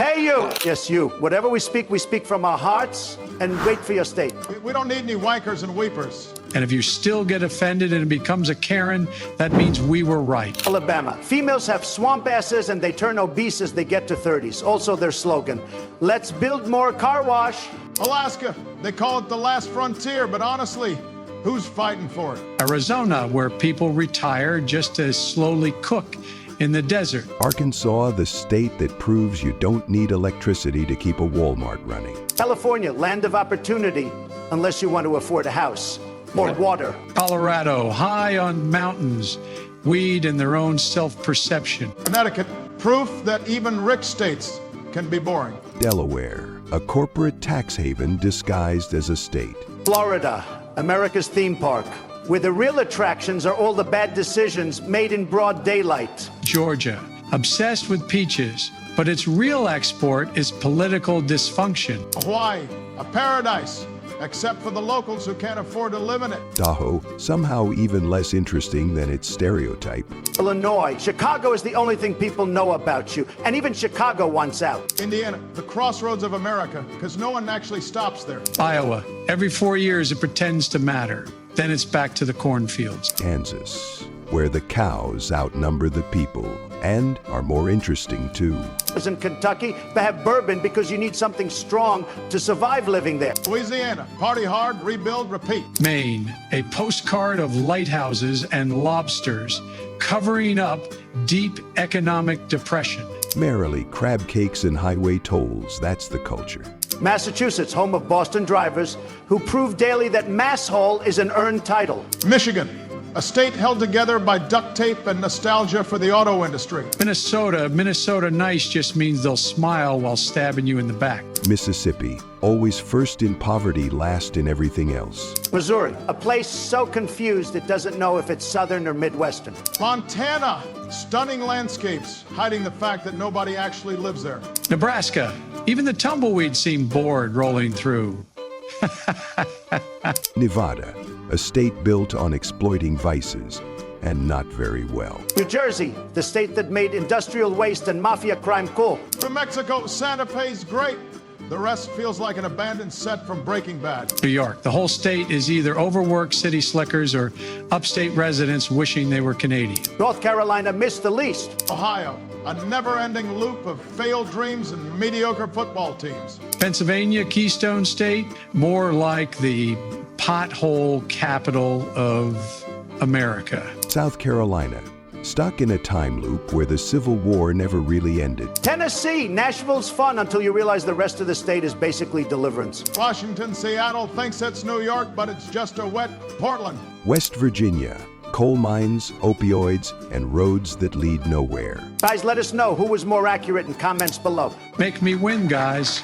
Hey, you. Yes, you. Whatever we speak from our hearts, and wait for your state. We don't need any wankers and weepers. And if you still get offended and it becomes a Karen, that means we were right. Alabama. Females have swamp asses and they turn obese as they get to 30s. Also their slogan, let's build more car wash. Alaska, they call it the last frontier, but honestly, who's fighting for it? Arizona, where people retire just to slowly cook in the desert. Arkansas, the state that proves you don't need electricity to keep a Walmart running. California, land of opportunity, unless you want to afford a house. More water. Colorado, high on mountains, weed and their own self-perception. Connecticut, proof that even rich states can be boring. Delaware, a corporate tax haven disguised as a state. Florida, America's theme park, where the real attractions are all the bad decisions made in broad daylight. Georgia, obsessed with peaches, but its real export is political dysfunction. Hawaii, a paradise, except for the locals who can't afford to live in it. Tahoe, somehow even less interesting than its stereotype. Illinois, Chicago is the only thing people know about you, and even Chicago wants out. Indiana, the crossroads of America, because no one actually stops there. Iowa, every 4 years it pretends to matter. Then it's back to the cornfields. Kansas, where the cows outnumber the people and are more interesting too. In Kentucky, they have bourbon because you need something strong to survive living there. Louisiana, party hard, rebuild, repeat. Maine, a postcard of lighthouses and lobsters covering up deep economic depression. Merrily, crab cakes and highway tolls, that's the culture. Massachusetts, home of Boston drivers, who prove daily that Mass Hall is an earned title. Michigan, a state held together by duct tape and nostalgia for the auto industry. Minnesota nice just means they'll smile while stabbing you in the back. Mississippi, always first in poverty, last in everything else. Missouri, a place so confused it doesn't know if it's Southern or Midwestern. Montana, stunning landscapes, hiding the fact that nobody actually lives there. Nebraska, even the tumbleweeds seem bored rolling through. Nevada, a state built on exploiting vices, and not very well. New Jersey, the state that made industrial waste and mafia crime cool. From Mexico, Santa Fe's great. The rest feels like an abandoned set from Breaking Bad. New York, the whole state is either overworked city slickers or upstate residents wishing they were Canadian. North Carolina missed the least. Ohio, a never-ending loop of failed dreams and mediocre football teams. Pennsylvania, Keystone State, more like the pothole capital of America. South Carolina, stuck in a time loop where the Civil War never really ended. Tennessee, Nashville's fun until you realize the rest of the state is basically deliverance. Washington, Seattle thinks it's New York, but it's just a wet Portland. West Virginia, coal mines, opioids, and roads that lead nowhere. Guys, let us know who was more accurate in comments below. Make me win, guys.